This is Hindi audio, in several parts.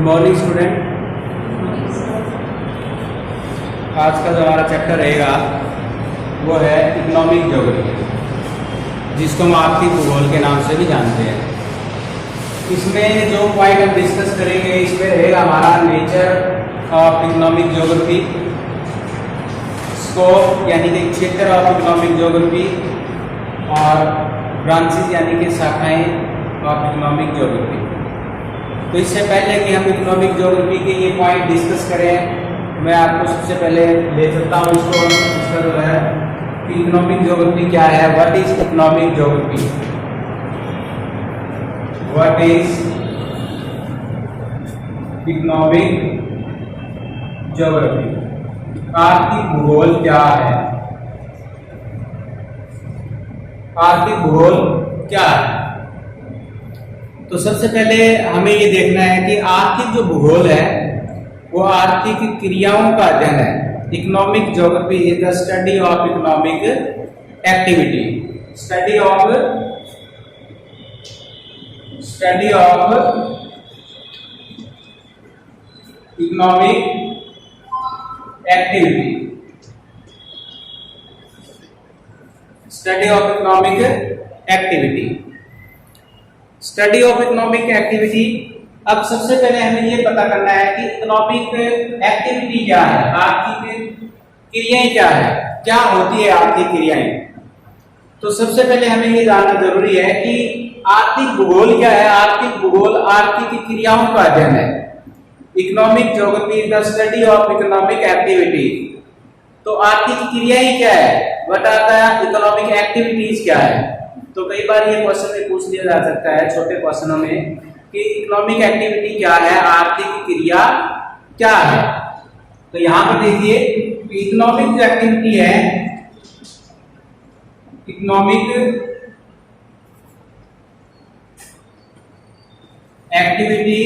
Morning student. आज का जो हमारा चैप्टर रहेगा वो है इकोनॉमिक ज्योग्राफी, जिसको हम आर्थिक भूगोल के नाम से भी जानते हैं। इसमें जो पॉइंट हम डिस्कस करेंगे इसमें रहेगा हमारा nature of economic geography, scope यानी कि क्षेत्र ऑफ इकोनॉमिक ज्योग्राफी, और ब्रांचेस यानी कि शाखाएं ऑफ इकोनॉमिक ज्योग्राफी। तो इससे पहले कि हम इकोनॉमिक ज्योग्राफी के ये पॉइंट डिस्कस करें, मैं आपको सबसे पहले ले सकता हूँ इसका जो है कि इकोनॉमिक ज्योग्राफी क्या है। What is economic geography? What is economic geography? आर्थिक भूगोल क्या है? आर्थिक भूगोल क्या है? तो सबसे पहले हमें ये देखना है कि आर्थिक जो भूगोल है वो आर्थिक क्रियाओं का अध्ययन है। Economic geography is the study of economic activity, study of economic activity, study of economic activity, study of economic activity. अब सबसे पहले हमें ये पता करना है कि इकोनॉमिक एक्टिविटी क्या है, आर्थिक क्रियाएं क्या है, क्या होती है आर्थिक क्रियाएं। तो सबसे पहले हमें ये जानना जरूरी है कि आर्थिक भूगोल क्या है। आर्थिक भूगोल आर्थिक क्रियाओं का अध्ययन है। Economic geography is the study of economic activity. तो आर्थिक क्रियाएं क्या है, what are the economic activities क्या है। तो कई बार ये क्वेश्चन में पूछ लिया जा सकता है छोटे क्वेश्चनों में कि इकोनॉमिक एक्टिविटी क्या है, आर्थिक क्रिया क्या है। तो यहां पर देखिए इकोनॉमिक जो एक्टिविटी है, economic activity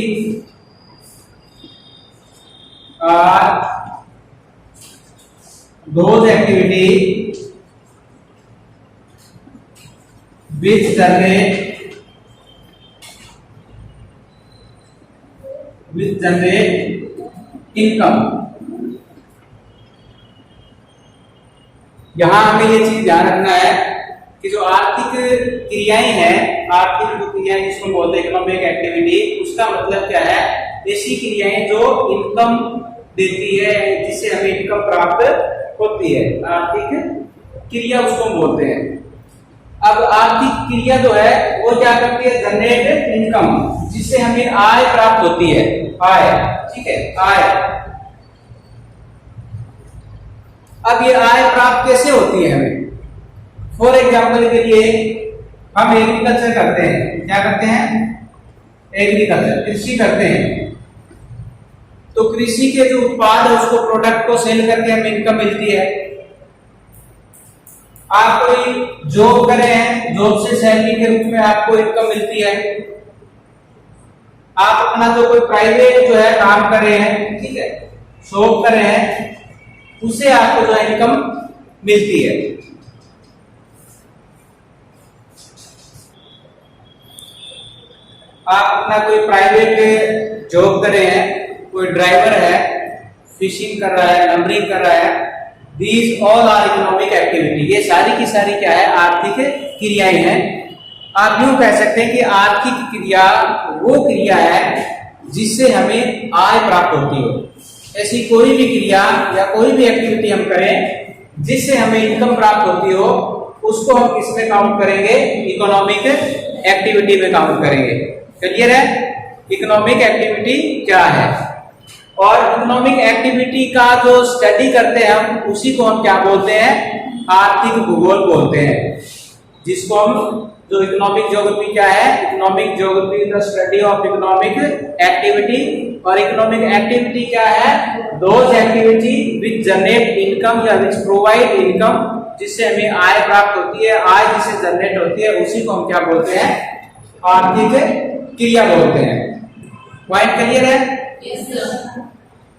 are those activity which generate income। यहां हमें ये चीज ध्यान रखना है कि जो आर्थिक क्रियाएं हैं, आर्थिक जो क्रियाएं जिसको बोलते हैं इकोनॉमिक एक्टिविटी, उसका मतलब क्या है, ऐसी क्रियाएं जो इनकम देती है, जिससे हमें इनकम प्राप्त होती है, आर्थिक क्रिया उसको बोलते हैं। अब आर्थिक क्रिया जो है वो क्या करती है, जनरेट इनकम, जिससे हमें आय प्राप्त होती है, आय, ठीक है, आय। अब ये आय प्राप्त कैसे होती है हमें? फॉर एग्जांपल के लिए हम एग्रीकल्चर करते हैं, क्या करते हैं, एग्रीकल्चर, कृषि करते हैं। तो कृषि के जो उत्पाद है उसको, प्रोडक्ट को सेल करके हमें इनकम मिलती है। आप कोई जॉब कर रहे हैं, जॉब से सैलरी के रूप में आपको इनकम मिलती है। आप अपना जो कोई प्राइवेट जो है काम कर रहे हैं, ठीक है, शॉप कर रहे हैं, उससे आपको जो है इनकम मिलती है। आप अपना कोई प्राइवेट जॉब कर रहे हैं, कोई ड्राइवर है, फिशिंग कर रहा है, नंबरिंग कर रहा है, These all are economic activity। ये सारी की सारी क्या है, आर्थिक क्रियाएं हैं। आप यूं कह सकते हैं कि आर्थिक क्रिया वो क्रिया है जिससे हमें आय प्राप्त होती हो। ऐसी कोई भी क्रिया या कोई भी एक्टिविटी हम करें जिससे हमें इनकम प्राप्त होती हो, उसको हम किसमें काउंट करेंगे, इकोनॉमिक एक्टिविटी में काउंट करेंगे। क्लियर है, इकोनॉमिक एक्टिविटी क्या है। और इकोनॉमिक एक्टिविटी का जो स्टडी करते हैं हम, उसी को हम क्या बोलते हैं, आर्थिक भूगोल बोलते हैं। जिसको हम, जो इकोनॉमिक ज्योग्राफी क्या है, economic geography is the study of economic activity. और इकोनॉमिक एक्टिविटी क्या है, those activity which generate income या विच प्रोवाइड इनकम, जिससे हमें आय प्राप्त होती है, आय जिससे जनरेट होती है, उसी को हम क्या बोलते हैं, आर्थिक क्रिया बोलते हैं। पॉइंट क्लियर है?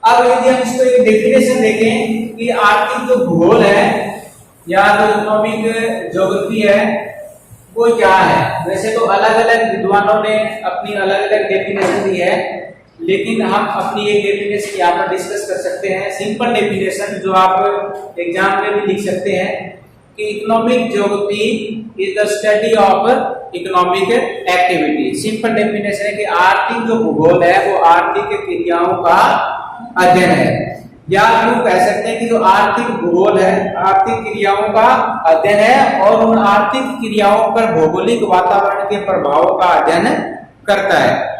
अब यदि हम इसको एक डेफिनेशन देखें कि आर्थिक जो भूगोल है या जो इकोनॉमिक ज्योग्राफी है वो क्या है। वैसे तो अलग अलग विद्वानों ने अपनी अलग अलग डेफिनेशन दी है, लेकिन हम अपनी एक डेफिनेशन यहाँ पर डिस्कस कर सकते हैं, सिंपल डेफिनेशन जो आप एग्जाम में भी लिख सकते हैं कि economic geography is the study of economic activity. Simple definition है कि आर्थिक जो भूगोल है वो आर्थिक क्रियाओं का अध्ययन है, या यूं कह सकते हैं कि जो आर्थिक भूगोल है आर्थिक क्रियाओं का अध्ययन है और उन आर्थिक क्रियाओं पर भौगोलिक वातावरण के प्रभावों का अध्ययन करता है।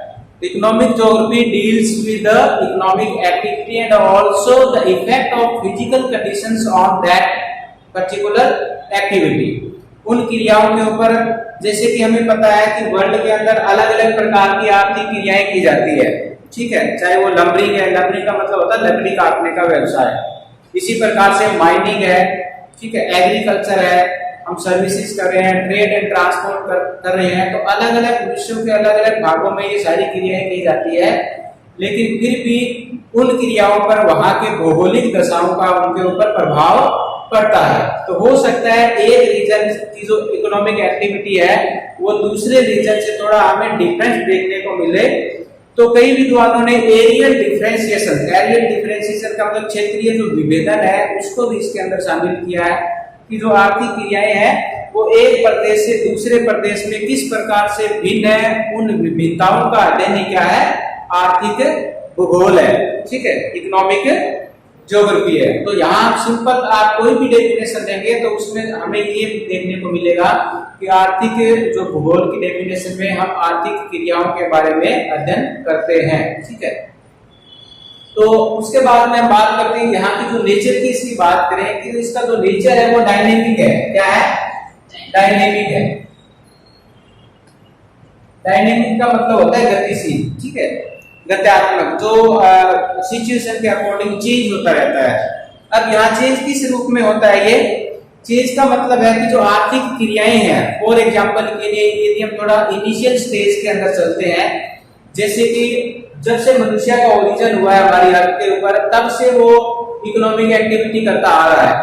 Economic geography deals with the economic activity and also the effect of physical conditions on that particular activity. उन क्रियाओं के ऊपर, जैसे कि हमें पता है कि वर्ल्ड के अंदर अलग अलग प्रकार की आर्थिक क्रियाएं की जाती है, ठीक है, चाहे वो लंबरिंग है, लंबरिंग का मतलब होता है लकड़ी काटने का व्यवसाय, इसी प्रकार से माइनिंग है, ठीक है, एग्रीकल्चर है, हम सर्विसेज कर रहे हैं, ट्रेड एंड ट्रांसपोर्ट कर रहे हैं, तो अलग अलग विश्व के अलग अलग भागों में ये सारी क्रियाएं की जाती है। लेकिन फिर भी उन क्रियाओं पर वहां के भौगोलिक दशाओं का उनके ऊपर प्रभाव पड़ता है। तो हो सकता है एक रीजन की जो इकोनॉमिक एक्टिविटी है वो दूसरे रीजन से थोड़ा हमें डिफरेंस देखने को मिले। तो कई विद्वानों ने एरियल डिफरेंशिएशन का मतलब क्षेत्रीय जो विभेदन है उसको भी इसके अंदर शामिल किया है कि जो आर्थिक क्रियाएं हैं वो एक प्रदेश से दूसरे प्रदेश में किस प्रकार से भिन्न है, उन विभिन्नताओं का अध्ययन ही क्या है, आर्थिक भूगोल है, ठीक है, इकोनॉमिक ज्योग्राफी है। तो यहाँ सिंपल आप कोई भी डेफिनेशन देंगे तो उसमें हमें ये देखने को मिलेगा कि आर्थिक जो भूगोल की डेफिनेशन में हम आर्थिक क्रियाओं के बारे में अध्ययन करते हैं, ठीक है। तो उसके बाद में बात करते हैं यहाँ की जो नेचर की इसकी बात करें कि इसका जो नेचर है वो डायनेमिक है। क्या है? डायनेमिक है। डायनेमिक का मतलब होता है गतिशील, ठीक है, गत्यात्मक, जो सिचुएशन के अकॉर्डिंग चेंज होता रहता है। अब यहाँ चेंज किस रूप में होता है? ये चेंज का मतलब है कि जो आर्थिक क्रियाएं हैं, फॉर एग्जांपल के लिए यदि हम थोड़ा इनिशियल स्टेज के अंदर चलते हैं, जैसे कि जब से मनुष्य का ओरिजिन हुआ है हमारी अर्थ के ऊपर, तब से वो इकोनॉमिक एक्टिविटी करता आ रहा है।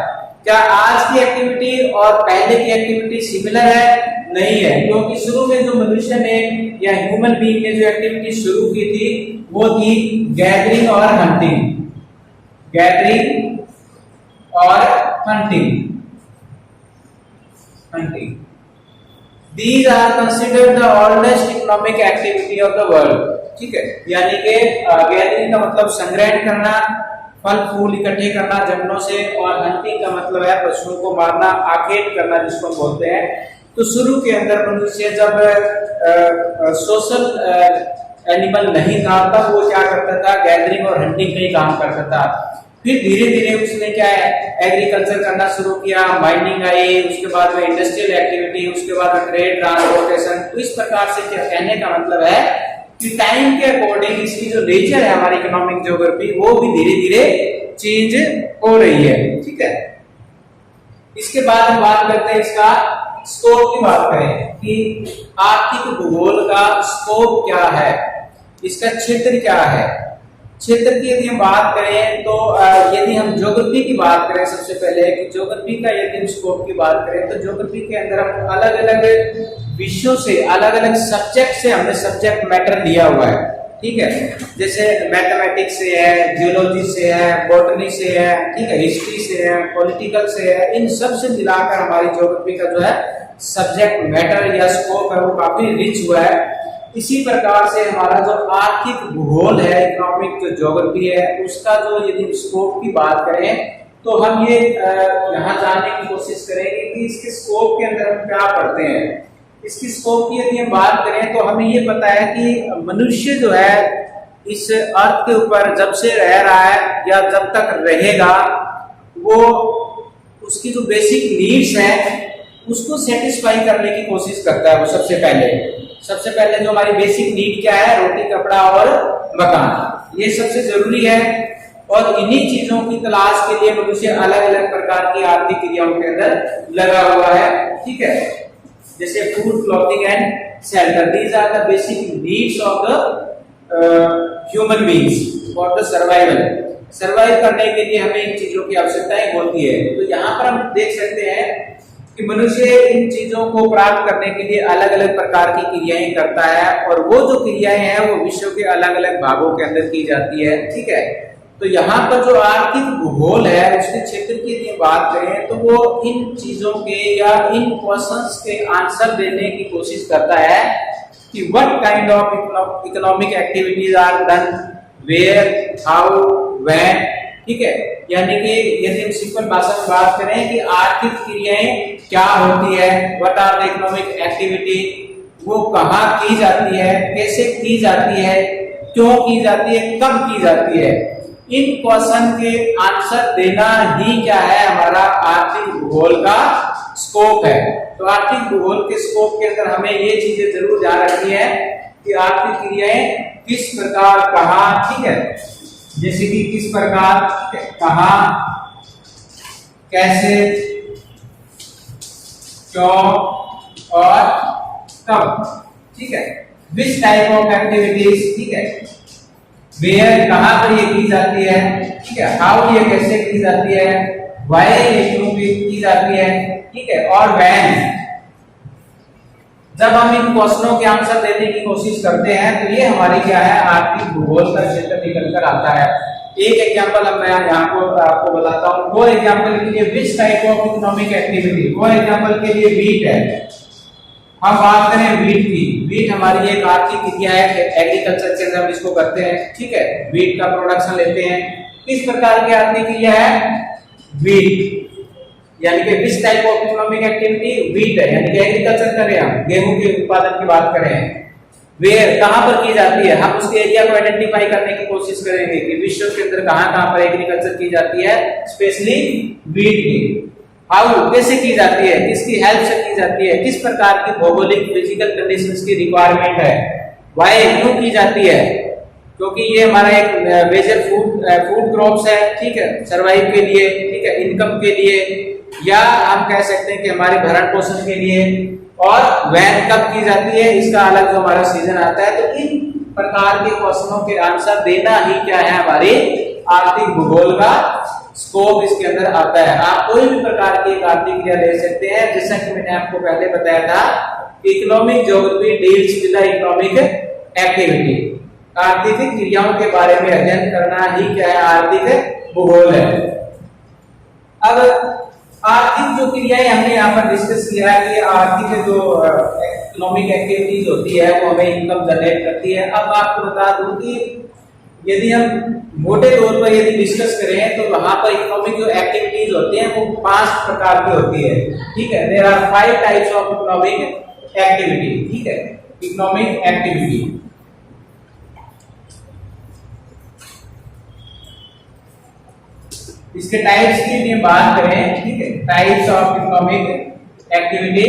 क्या आज की एक्टिविटी और पहले की एक्टिविटी सिमिलर है? नहीं है, क्योंकि शुरू में जो मनुष्य ने या ह्यूमन बीइंग ने जो एक्टिविटी शुरू की थी वो थी गैदरिंग और हंटिंग, गैदरिंग और hunting. These are considered the oldest economic activity of the world, ठीक है, यानी कि गैदरिंग का मतलब संग्रहण करना, फल फूल इकट्ठे करना जंगलों से, और हंटिंग का मतलब है पशुओं को मारना, आखेट करना जिसको हम बोलते हैं। तो शुरू के अंदर मनुष्य जब सोशल एनिमल नहीं था तब वो क्या करता था, गैदरिंग और हंटिंग का ही काम करता था। फिर धीरे धीरे उसने क्या है, एग्रीकल्चर करना शुरू किया, माइनिंग आई, उसके बाद में इंडस्ट्रियल एक्टिविटी, उसके बाद में ट्रेड ट्रांसपोर्टेशन। तो इस प्रकार से क्या कहने का मतलब है कि टाइम के अकॉर्डिंग इसकी जो नेचर है हमारी इकोनॉमिक ज्योग्राफी वो भी धीरे धीरे चेंज हो रही है, ठीक है। इसके बाद हम बात करते हैं इसका स्कोप की बात करें कि आर्थिक भूगोल का स्कोप क्या है, इसका क्षेत्र क्या है। क्षेत्र की यदि हम बात करें तो यदि हम ज्योग्राफी की बात करें, सबसे पहले कि ज्योग्राफी का यदि हम स्कोप की बात करें तो ज्योग्राफी के अंदर हम अलग अलग विषयों से, अलग अलग सब्जेक्ट से हमने सब्जेक्ट मैटर लिया हुआ है, ठीक है। जैसे मैथमेटिक्स से है, जियोलॉजी से है, बॉटनी से है, ठीक है, हिस्ट्री से है, पॉलिटिकल से है, इन सब से मिलाकर हमारी ज्योग्राफी का जो है सब्जेक्ट मैटर या स्कोप है वो काफी रिच हुआ है। इसी प्रकार से हमारा जो आर्थिक भूगोल है, इकोनॉमिक जो ज्योग्राफी है, उसका जो यदि स्कोप की बात करें तो हम ये यहाँ जानने की कोशिश करेंगे कि इसके स्कोप के अंदर हम क्या पढ़ते हैं। इसकी स्कोप की यदि हम बात करें तो हमें ये पता है कि मनुष्य जो है इस अर्थ के ऊपर जब से रह रहा है या जब तक रहेगा, वो उसकी जो बेसिक नीड्स हैं उसको सेटिस्फाई करने की कोशिश करता है। वो सबसे पहले जो हमारी बेसिक नीड क्या है, रोटी कपड़ा और मकान, ये सबसे जरूरी है। और इन्हीं चीजों की तलाश के लिए मनुष्य अलग अलग प्रकार की आर्थिक क्रियाओं के अंदर लगा हुआ है, ठीक है। जैसे food, clothing and shelter, these are the basic needs of the human beings for the survival. Survive करने के लिए हमें इन चीजों की आवश्यकताएं होती है। तो यहाँ पर हम देख सकते हैं कि मनुष्य इन चीजों को प्राप्त करने के लिए अलग अलग प्रकार की क्रियाएं करता है, और वो जो क्रियाएं हैं वो विश्व के अलग अलग भागों के अंदर की जाती है। ठीक है, तो यहाँ पर जो आर्थिक भूगोल है उसके क्षेत्र की यदि बात करें तो वो इन चीजों के या इन क्वेश्चंस के आंसर देने की कोशिश करता है कि what kind of economic activities are done, where, how, when. ठीक है, यानी कि यदि हम सिंपल भाषा में बात करें कि आर्थिक क्रियाएं क्या होती है, what are the economic activity, वो कहाँ की जाती है, कैसे की जाती है, क्यों की जाती है, कब की जाती है, इन क्वेश्चन के आंसर देना ही क्या है हमारा आर्थिक भूगोल का स्कोप है। तो आर्थिक भूगोल के स्कोप के अंदर हमें ये चीजें जरूर ध्यान रखनी है कि आर्थिक क्रियाएं किस प्रकार, कहाँ, ठीक है, जैसे कि किस प्रकार, कहाँ, कैसे, क्यों और कब। ठीक है, विच टाइप ऑफ एक्टिविटीज, ठीक है, वेयर कहां पर ये की जाती है, ठीक है, हाउ ये कैसे की जाती है, व्हाई ये क्यों की जाती है, ठीक है, और व्हेन। जब हम इन क्वेश्चनों के आंसर देने की कोशिश करते हैं तो ये हमारी क्या है आर्थिक भूगोल का क्षेत्र निकल कर आता है। एक एग्जांपल अब मैं यहाँ को आपको बताता हूँ। फॉर एग्जांपल के लिए which type of economic activity, for example के लिए वीट है, हम बात करें वीट की। वीट हमारी एक आर्थिक क्रिया है, एग्रीकल्चर के अंदर हम इसको करते हैं। ठीक है, वीट का प्रोडक्शन लेते हैं, किस प्रकार की आर्थिक क्रिया है, वीट, यानी कि which type of economic activity, wheat है, यानी कि एग्रीकल्चर कर रहे हैं हम, गेहूं के उत्पादन की बात करें। वेयर कहां पर की जाती है, हम उसके एरिया को आइडेंटिफाई करने की कोशिश करेंगे कि विश्व के अंदर कहां पर एग्रीकल्चर की जाती है, स्पेशली वीट की। हाउ कैसे की जाती है, किसकी हेल्प से की जाती है, किस प्रकार की भौगोलिक फिजिकल कंडीशंस की रिक्वायरमेंट है, व्हाई क्यों की जाती है, क्योंकि ये हमारा एक मेजर फूड क्रॉप्स है। ठीक है, सर्वाइव के लिए, ठीक है, इनकम के लिए, या हम कह सकते हैं कि हमारे भरण पोषण के लिए। और व्हेन कब की जाती है, इसका अलग जो हमारा सीजन आता है। तो इन प्रकार के क्वेश्चनों के आंसर देना ही क्या है हमारी आर्थिक भूगोल का स्कोप इसके अंदर आता है। आप कोई भी प्रकार की एक आर्थिक क्रिया ले सकते हैं, जैसा कि मैंने आपको पहले बताया था, economic geography deals with the economic activity. आर्थिक क्रियाओं के बारे में अध्ययन करना ही क्या है आर्थिक भूगोल है। अब आर्थिक जो क्रियाएं हमने यहाँ पर डिस्कस किया है कि आर्थिक जो इकोनॉमिक एक्टिविटीज होती है वो हमें इनकम जनरेट करती है। अब आपको बता दूं कि यदि हम मोटे तौर पर यदि डिस्कस करें तो वहां पर इकोनॉमिक जो एक्टिविटीज होती हैं वो 5 प्रकार की होती है। ठीक है, there are 5 types of economic activity. ठीक है, इकोनॉमिक एक्टिविटी इसके टाइप्स की यदि बात करें, ठीक है, टाइप्स ऑफ इकोनॉमिक एक्टिविटी,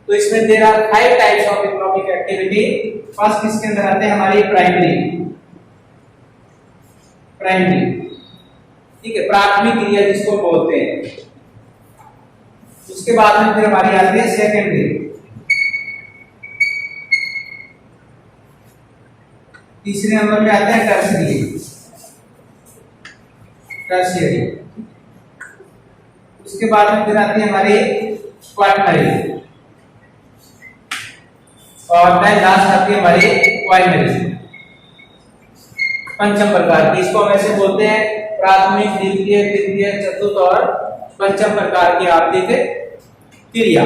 तो इसमें there are 5 types of economic activity. First इसके अंदर आते हैं हमारी प्राइमरी, ठीक है, प्राथमिक क्रिया जिसको बोलते हैं। उसके बाद में फिर हमारी आती है सेकेंडरी, तीसरे नंबर पे आते हैं टर्शियरी, उसके बाद में फिर आती है हमारी क्वाटरनरी, और देन लास्ट आती है हमारी क्वाइनरी। पंचम प्रकार की, इसको हम ऐसे बोलते हैं प्राथमिक, द्वितीय, तृतीय, चतुर्थ और पंचम प्रकार की आर्थिक क्रिया।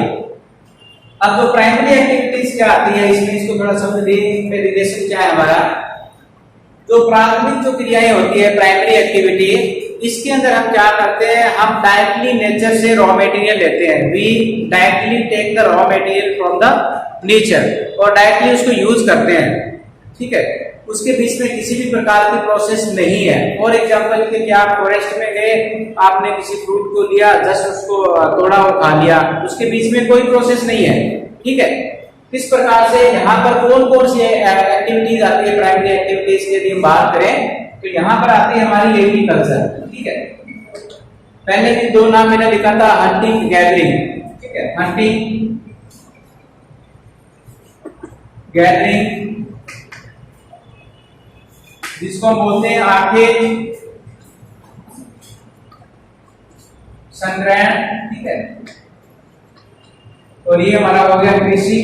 अब जो प्राइमरी एक्टिविटीज क्या आती है इसमें, इसको थोड़ा समझ लीजिए, रिलेशन क्या है हमारा। जो प्राथमिक जो क्रियाएं होती है प्राइमरी एक्टिविटी, इसके अंदर हम क्या करते हैं, हम डायरेक्टली नेचर से रॉ मटेरियल लेते हैं। We directly take the raw material from the nature और डायरेक्टली उसको यूज करते हैं। ठीक है, उसके बीच में किसी भी प्रकार की प्रोसेस नहीं है। फॉर एग्जांपल के क्या आप फॉरेस्ट में गए, आपने किसी फ्रूट को लिया, जस्ट उसको तोड़ा और खा लिया, उसके बीच में कोई प्रोसेस नहीं है। ठीक है, इस प्रकार से यहाँ पर कौन कौन सी एक्टिविटीज आती है प्राइमरी एक्टिविटीज की यदि हम बात करें तो यहाँ पर आती है हमारी एग्रीकल्चर। ठीक है, पहले भी 2 नाम मैंने लिखा था, हंटिंग, गैदरिंग। ठीक है, हंटिंग, गैदरिंग, जिसको हम बोलते हैं आर्थिक संग्रहण। ठीक है, और ये हमारा हो गया कृषि।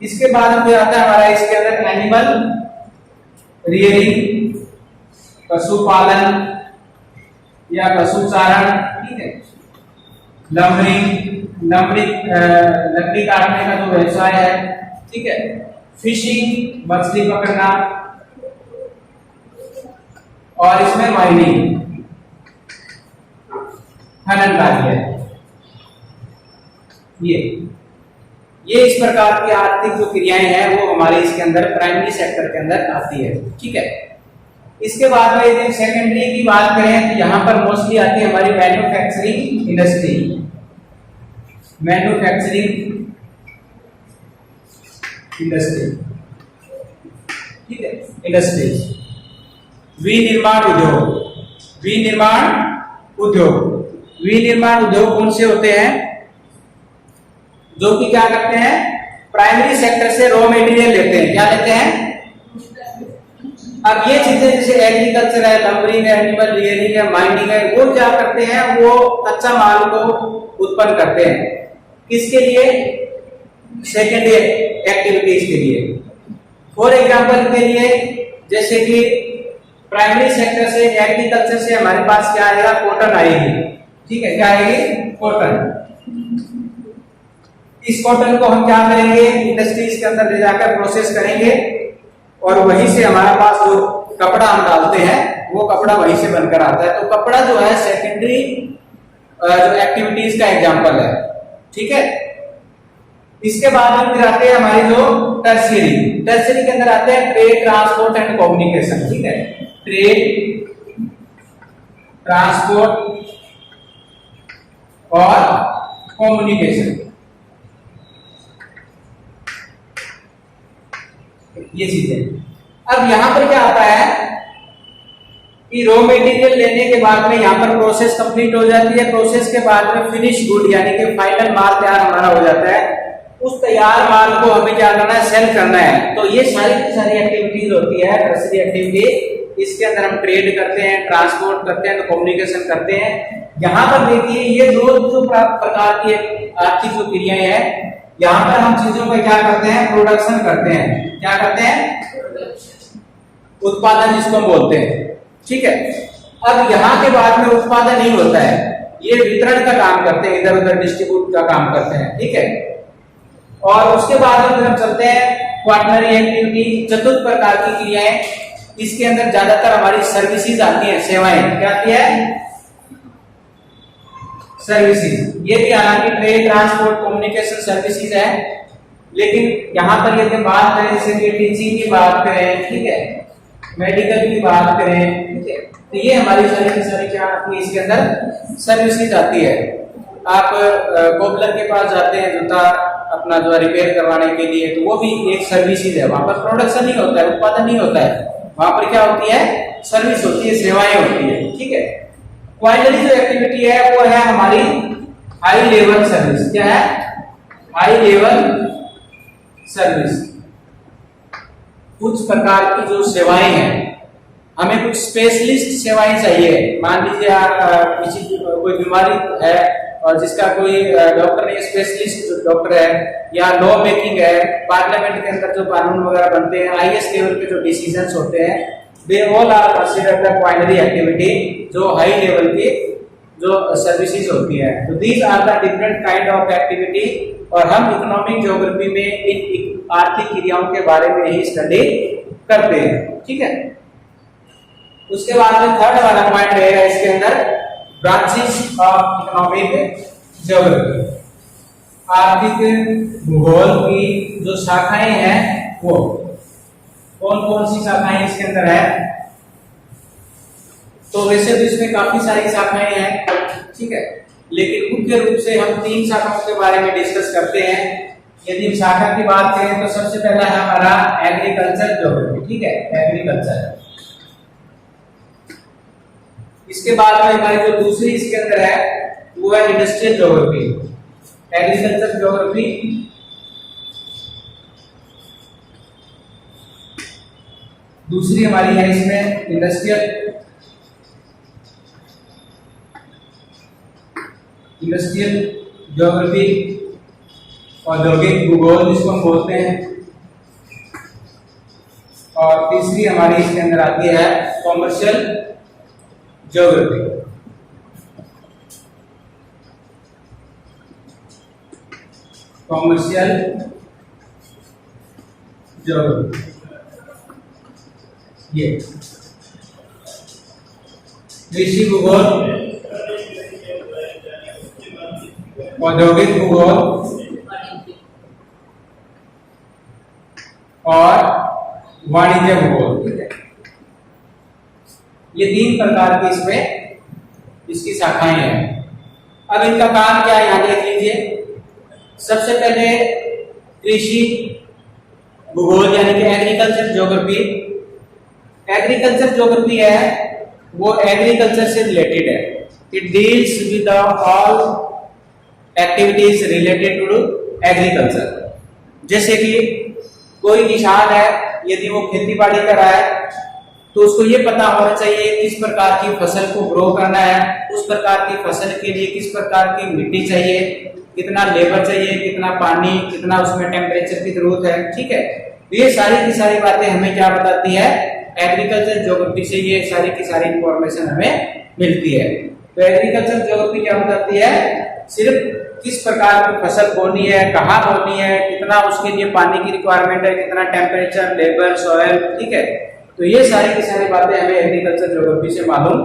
इसके बाद में आता है हमारा इसके अंदर एनिमल रियरिंग, पशुपालन या पशुचारण, ठीक है। लकड़ी काटने का जो व्यवसाय है, ठीक है। फिशिंग, मछली पकड़ना, और इसमें माइनिंग, खनन कार्य। ये इस प्रकार की आर्थिक जो क्रियाएं हैं वो हमारे इसके अंदर प्राइमरी सेक्टर के अंदर आती है, ठीक है। इसके बाद में यदि सेकेंडरी की बात करें तो यहाँ पर मोस्टली आती है हमारी मैन्युफैक्चरिंग इंडस्ट्री, ठीक है, इंडस्ट्रीज। विनिर्माण उद्योग कौन से होते हैं? जो कि क्या करते हैं, प्राइमरी सेक्टर से रॉ मटेरियल लेते हैं। क्या लेते हैं? अब ये चीजें जैसे एग्रीकल्चर है, लंबरिंग है, एनिमल रियरिंग है, माइनिंग है, वो क्या करते हैं, वो कच्चा माल को उत्पन्न करते हैं। किसके लिए? सेकेंडरी एक्टिविटीज के लिए। फॉर एग्जांपल के लिए, जैसे कि प्राइमरी सेक्टर से, एग्रीकल्चर से हमारे पास क्या आएगा, कॉटन आएगी, ठीक है। क्या आएगी? कॉटन। इस कॉटन को हम क्या करेंगे, इंडस्ट्रीज के अंदर ले जाकर प्रोसेस करेंगे, और वहीं से हमारे पास जो कपड़ा हम डालते हैं वो कपड़ा वहीं से बनकर आता है। तो कपड़ा जो है सेकेंडरी जो एक्टिविटीज का एग्जांपल है, ठीक है। इसके बाद में फिर आते हैं हमारी जो टर्शियरी के अंदर आते हैं ट्रेड, ट्रांसपोर्ट एंड कम्युनिकेशन, ठीक है। ट्रेड, ट्रांसपोर्ट और कम्युनिकेशन, ये चीजें। अब यहां पर क्या आता है कि रॉ मटेरियल लेने के बाद में यहाँ पर प्रोसेस कंप्लीट हो जाती है। प्रोसेस के बाद में फिनिश गुड यानी कि फाइनल माल तैयार हमारा हो जाता है। उस तैयार माल को हमें क्या करना है, सेल करना है। तो ये सारी की सारी एक्टिविटीज होती है टर्शियरी एक्टिविटी। इसके अंदर हम ट्रेड करते हैं, ट्रांसपोर्ट करते हैं, तो कम्युनिकेशन करते हैं। यहाँ पर देखिए ये जो प्रकार की आर्थिक जो क्रियाएं हैं, यहाँ पर हम चीजों का क्या करते हैं, प्रोडक्शन करते हैं। क्या करते हैं? उत्पादन जिसको हम बोलते हैं, ठीक है। अब यहाँ के बाद में उत्पादन नहीं होता है, ये वितरण का काम करते हैं, इधर उधर डिस्ट्रीब्यूट का काम करते हैं, ठीक है। और उसके बाद में हम चलते हैं क्वार्टनरी एक्टिविटी, चतुर्थ प्रकार की क्रियाएं। इसके अंदर ज्यादातर हमारी सर्विसेज आती हैं, सेवाएं। क्या आती है? सर्विसेज। ये भी हालांकि ट्रेड, ट्रांसपोर्ट, कम्युनिकेशन सर्विसेज है, लेकिन यहाँ पर यदि बात करें जैसे कि टीचिंग की बात करें, ठीक है, मेडिकल की बात करें, ठीक है, तो ये हमारी सारी की सारी क्या आती है, इसके अंदर सर्विसेज आती है। आप कोबलर के पास जाते हैं जूता अपना जो रिपेयर करवाने के लिए, तो वो भी एक सर्विसेज है। वहां पर प्रोडक्शन नहीं होता है, उत्पादन नहीं होता है, वहां पर क्या होती है, सर्विस होती है, सेवाएं होती है, ठीक है। क्वार्टरली जो एक्टिविटी है वो है हमारी हाई लेवल सर्विस। क्या है? High level service. कुछ प्रकार की जो सेवाएं हैं, हमें कुछ स्पेशलिस्ट सेवाएं चाहिए। मान लीजिए किसी कोई बीमारी है और जिसका कोई डॉक्टर नहीं, स्पेशलिस्ट डॉक्टर है, या लॉ मेकिंग है, पार्लियामेंट के अंदर जो कानून वगैरह बनते हैं, हाईएस्ट लेवल के जो डिसीजंस होते हैं, they all are considered the quarterly activity, जो हाई लेवल की जो सर्विसेज होती है। तो these are the different kind of activity, और हम इकोनॉमिक ज्योग्राफी में इन आर्थिक क्रियाओं के बारे में ही स्टडी करते हैं, ठीक है। उसके बाद में थर्ड वाला पॉइंट रहेगा इसके अंदर ब्रांचेस ऑफ इकोनॉमिक ज्योग्राफी। आर्थिक भूगोल की जो शाखाएं हैं वो कौन कौन सी शाखाएं इसके अंदर है? तो वैसे तो इसमें काफी सारी शाखाएं हैं, ठीक है, लेकिन मुख्य रूप से हम 3 शाखाओं के बारे में डिस्कस करते हैं। यदि हम शाखा की बात करें तो सबसे पहला है हमारा एग्रीकल्चर ज्योग्राफी, ठीक है, एग्रीकल्चर। इसके बाद में हमारी जो दूसरी इसके अंदर है वो है इंडस्ट्रियल ज्योग्राफी। एग्रीकल्चर ज्योग्राफी, दूसरी हमारी है इसमें इंडस्ट्रियल इंडस्ट्रियल ज्योग्राफी, औद्योगिक भूगोल जिसको हम बोलते हैं, और तीसरी हमारी इसके अंदर आती है कॉमर्शियल ज्योग्राफी। कॉमर्शियल ज्योग्राफी ये कृषि भूगोल, औद्योगिक भूगोल और वाणिज्य भूगोल। ठीक है, ये 3 प्रकार की इसमें इसकी शाखाएं हैं। अब इनका काम क्या है यहाँ देख लीजिए। सबसे पहले कृषि भूगोल यानी कि एग्रीकल्चर ज्योग्राफी। एग्रीकल्चर ज्योग्राफी है वो एग्रीकल्चर से रिलेटेड है। It deals with all activities related to agriculture. जैसे कि कोई किसान है, यदि वो खेती बाड़ी कर रहा है तो उसको ये पता होना चाहिए किस प्रकार की फसल को ग्रो करना है, उस प्रकार की फसल के लिए किस प्रकार की मिट्टी चाहिए, कितना लेबर चाहिए, कितना पानी, कितना उसमें टेम्परेचर की जरूरत है। ठीक है, ये सारी की सारी बातें हमें क्या बताती है, एग्रीकल्चर ज्योग्राफी से ये सारी की सारी इंफॉर्मेशन हमें मिलती है। तो एग्रीकल्चर ज्योग्राफी क्या बताती है, सिर्फ किस प्रकार की फसल बोनी है, कहाँ बोनी है, कितना उसके लिए पानी की रिक्वायरमेंट है, कितना टेम्परेचर, लेबर, सॉइल। ठीक है, तो ये सारी की सारी बातें हमें एग्रीकल्चर ज्योग्राफी से मालूम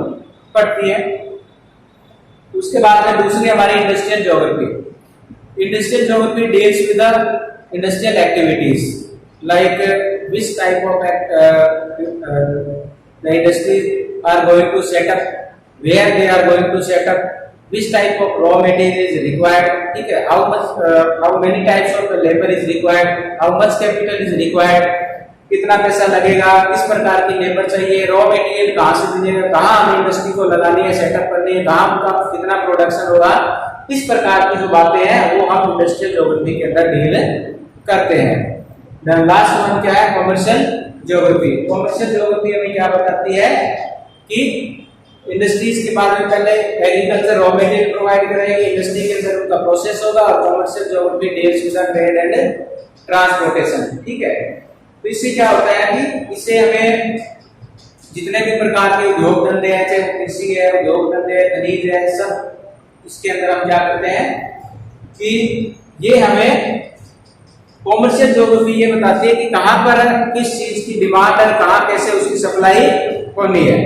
पड़ती है। उसके बाद में दूसरी हमारी industrial geography. Industrial geography deals with the industrial activities like which type of the industries are going to set up, where they are going to set up, which type of raw material is required. ठीक है, how many types of labor is required, how much capital is required, कितना पैसा लगेगा, किस प्रकार की लेबर चाहिए, रॉ मटेरियल कहाँ से मिलेगा, कहाँ हमें इंडस्ट्री को लगानी है, सेटअप करनी है, कहाँ उनका कितना प्रोडक्शन होगा, इस प्रकार की जो बातें हैं वो हम इंडस्ट्रियल ज्योग्राफी के अंदर डील करते हैं। देन लास्ट वन क्या है, कॉमर्शियल ज्योग्राफी। कॉमर्शियल ज्योग्राफी हमें क्या बताती है कि इंडस्ट्रीज के बारे में पहले एग्रीकल्चर रॉ मटेरियल प्रोवाइड करेगी, इंडस्ट्री के अंदर उनका प्रोसेस होगा, और commercial geography deals with trade and transportation. ठीक है, तो इससे क्या होता है कि इससे हमें जितने भी प्रकार के उद्योग धंधे हैं, चाहे कृषि है, उद्योग धंधे है, खनिज है, सब इसके अंदर हम क्या करते हैं कि ये हमें कॉमर्शियल ज्योग्राफी ये बताती है कि कहाँ पर किस चीज की डिमांड है, कहाँ कैसे उसकी सप्लाई होनी है।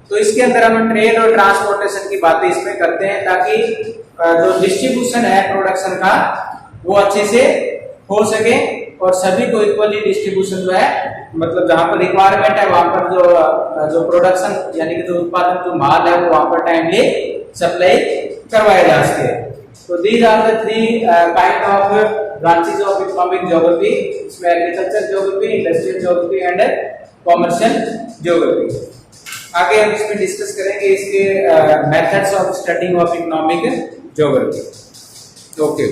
तो इसके अंदर हम ट्रेड और ट्रांसपोर्टेशन की बातें इसमें करते हैं ताकि जो डिस्ट्रीब्यूशन है प्रोडक्शन का वो अच्छे से हो सके और सभी को इक्वली डिस्ट्रीब्यूशन जो है, मतलब जहाँ पर रिक्वायरमेंट है वहां पर जो प्रोडक्शन यानी कि जो उत्पादन जो माल है वो वहां पर टाइमली सप्लाई करवाया जा सके। तो these are the 3 kind of branches of economic geography. इसमें agriculture geography, industrial geography and commercial geography. आगे हम इसमें डिस्कस करेंगे इसके methods of studying of economic geography. Okay.